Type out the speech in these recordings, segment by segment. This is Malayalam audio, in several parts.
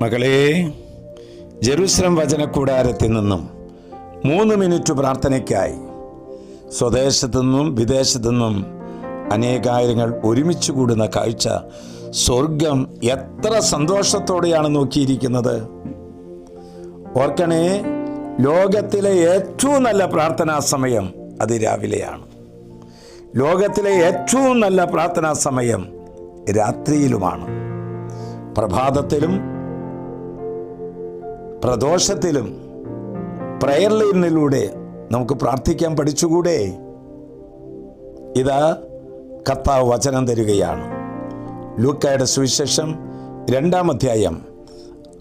മകളെ, ജെറുസലം വചനക്കൂടാരത്തിൽ നിന്നും 3 മിനിറ്റ് പ്രാർത്ഥനയ്ക്കായി സ്വദേശത്തു നിന്നും വിദേശത്തു നിന്നും അനേകായിരങ്ങൾ ഒരുമിച്ച് കൂടുന്ന കാഴ്ച സ്വർഗം എത്ര സന്തോഷത്തോടെയാണ് നോക്കിയിരിക്കുന്നത്. ഓർക്കണേ, ലോകത്തിലെ ഏറ്റവും നല്ല പ്രാർത്ഥനാ സമയം അത് രാവിലെയാണ്. ലോകത്തിലെ ഏറ്റവും നല്ല പ്രാർത്ഥനാ സമയം രാത്രിയിലുമാണ്. പ്രഭാതത്തിലും പ്രദോഷത്തിലും പ്രയർ ലൈനിലൂടെ നമുക്ക് പ്രാർത്ഥിക്കാൻ പഠിച്ചുകൂടെ? ഇതാ കർത്താവ് വചനം തരികയാണ്. ലൂക്കായുടെ സുവിശേഷം 2-ാം അധ്യായം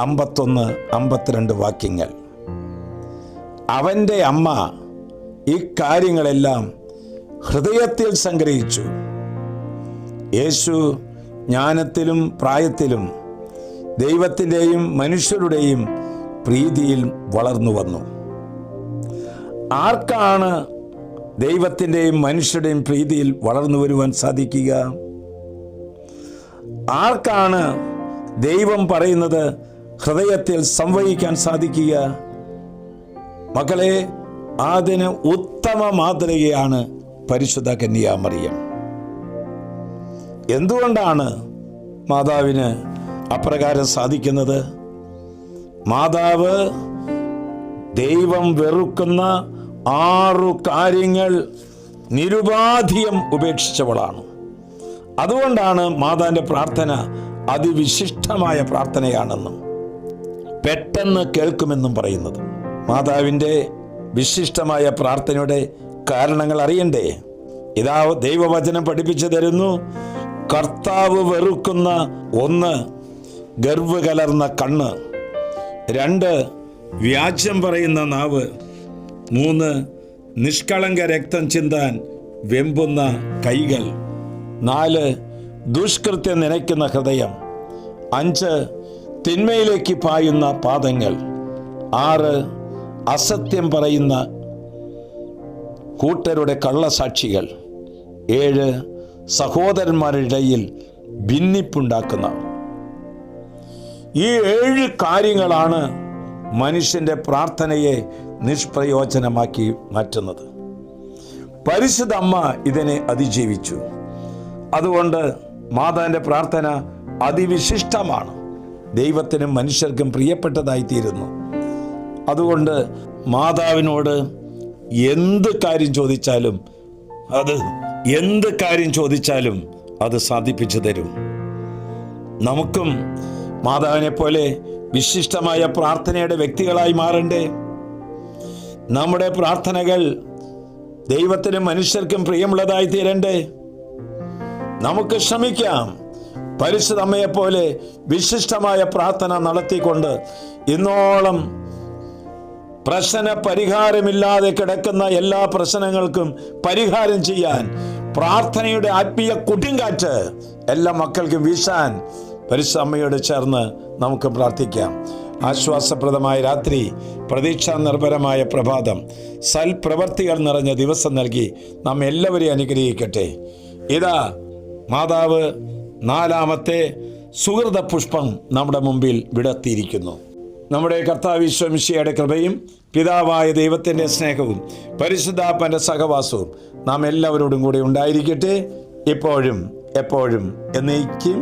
51-52 വാക്യങ്ങൾ. അവൻ്റെ അമ്മ ഈ കാര്യങ്ങളെല്ലാം ഹൃദയത്തിൽ സംഗ്രഹിച്ചു. യേശു ജ്ഞാനത്തിലും പ്രായത്തിലും ദൈവത്തിൻ്റെയും മനുഷ്യരുടെയും പ്രീതിയിൽ വളർന്നു വന്നു. ആർക്കാണ് ദൈവത്തിൻ്റെയും മനുഷ്യരുടെയും പ്രീതിയിൽ വളർന്നു വരുവാൻ സാധിക്കുക? ആർക്കാണ് ദൈവം പറയുന്നത് ഹൃദയത്തിൽ സംവഹിക്കാൻ സാധിക്കുക? മക്കളെ, അതിന് ഉത്തമ മാതൃകയാണ് പരിശുദ്ധ കന്യാമറിയം. എന്തുകൊണ്ടാണ് മാതാവിന് അപ്രകാരം സാധിക്കുന്നത്? മാതാവ് ദൈവം വെറുക്കുന്ന 6 കാര്യങ്ങൾ നിരുപാധികം ഉപേക്ഷിച്ചവളാണ്. അതുകൊണ്ടാണ് മാതാവിൻ്റെ പ്രാർത്ഥന അതിവിശിഷ്ടമായ പ്രാർത്ഥനയാണെന്നും പെട്ടെന്ന് കേൾക്കുമെന്നും പറയുന്നത്. മാതാവിൻ്റെ വിശിഷ്ടമായ പ്രാർത്ഥനയുടെ കാരണങ്ങൾ അറിയണ്ടേ? ഇതാ ദൈവവചനം പഠിപ്പിച്ചു തരുന്നു. കർത്താവ് വെറുക്കുന്ന 1 ഗർവ് കലർന്ന കണ്ണ്, 2 വ്യാജ്യം പറയുന്ന നാവ്, 3 നിഷ്കളങ്ക രക്തം ചിന്താൻ വെമ്പുന്ന കൈകൾ, 4 ദുഷ്കൃത്യം നനയ്ക്കുന്ന ഹൃദയം, 5 തിന്മയിലേക്ക് പായുന്ന പാദങ്ങൾ, 6 അസത്യം പറയുന്ന കൂട്ടരുടെ കള്ളസാക്ഷികൾ, 7 സഹോദരന്മാരുടെ ഇടയിൽ ഭിന്നിപ്പുണ്ടാക്കുന്ന. ഈ 7 കാര്യങ്ങളാണ് മനുഷ്യൻ്റെ പ്രാർത്ഥനയെ നിഷ്പ്രയോജനമാക്കി മാറ്റുന്നത്. പരിശുദ്ധ അമ്മ ഇതിനെ അതിജീവിച്ചു. അതുകൊണ്ട് മാതാവിൻ്റെ പ്രാർത്ഥന അതിവിശിഷ്ടമാണ്. ദൈവത്തിനും മനുഷ്യർക്കും പ്രിയപ്പെട്ടതായിത്തീരുന്നു. അതുകൊണ്ട് മാതാവിനോട് എന്ത് കാര്യം ചോദിച്ചാലും അത് സാധിപ്പിച്ചു തരും. നമുക്കും മാതാവിനെ പോലെ വിശിഷ്ടമായ പ്രാർത്ഥനയുടെ വ്യക്തികളായി മാറണ്ടേ? നമ്മുടെ പ്രാർത്ഥനകൾ ദൈവത്തിനും മനുഷ്യർക്കും പ്രിയമുള്ളതായി തീരണ്ടേ? നമുക്ക് ശ്രമിക്കാം. പരിശുദ്ധ അമ്മയെപ്പോലെ വിശിഷ്ടമായ പ്രാർത്ഥന നടത്തിക്കൊണ്ട് ഇന്നോളം പ്രശ്ന പരിഹാരമില്ലാതെ കിടക്കുന്ന എല്ലാ പ്രശ്നങ്ങൾക്കും പരിഹാരം ചെയ്യാൻ പ്രാർത്ഥനയുടെ ആത്മീയ കൊടുങ്കാറ്റ് എല്ലാ മക്കൾക്കും വീശാൻ പരിശുദ്ധ അമ്മയോട് ചേർന്ന് നമുക്ക് പ്രാർത്ഥിക്കാം. ആശ്വാസപ്രദമായ രാത്രി, പ്രതീക്ഷാ നിർഭരമായ പ്രഭാതം, സൽപ്രവർത്തികൾ നിറഞ്ഞ ദിവസം നൽകി നാം എല്ലാവരെയും അനുഗ്രഹിക്കട്ടെ. ഇതാ മാതാവ് 4ാമത്തെ സുഹൃത പുഷ്പം നമ്മുടെ മുമ്പിൽ വിടർത്തിയിരിക്കുന്നു. നമ്മുടെ കർത്താവ് ഈശോ മിശിഹായുടെ കൃപയും പിതാവായ ദൈവത്തിൻ്റെ സ്നേഹവും പരിശുദ്ധാത്മാവിന്റെ സഹവാസവും നാം എല്ലാവരോടും കൂടെ ഉണ്ടായിരിക്കട്ടെ, ഇപ്പോഴും എപ്പോഴും എന്നേക്കും.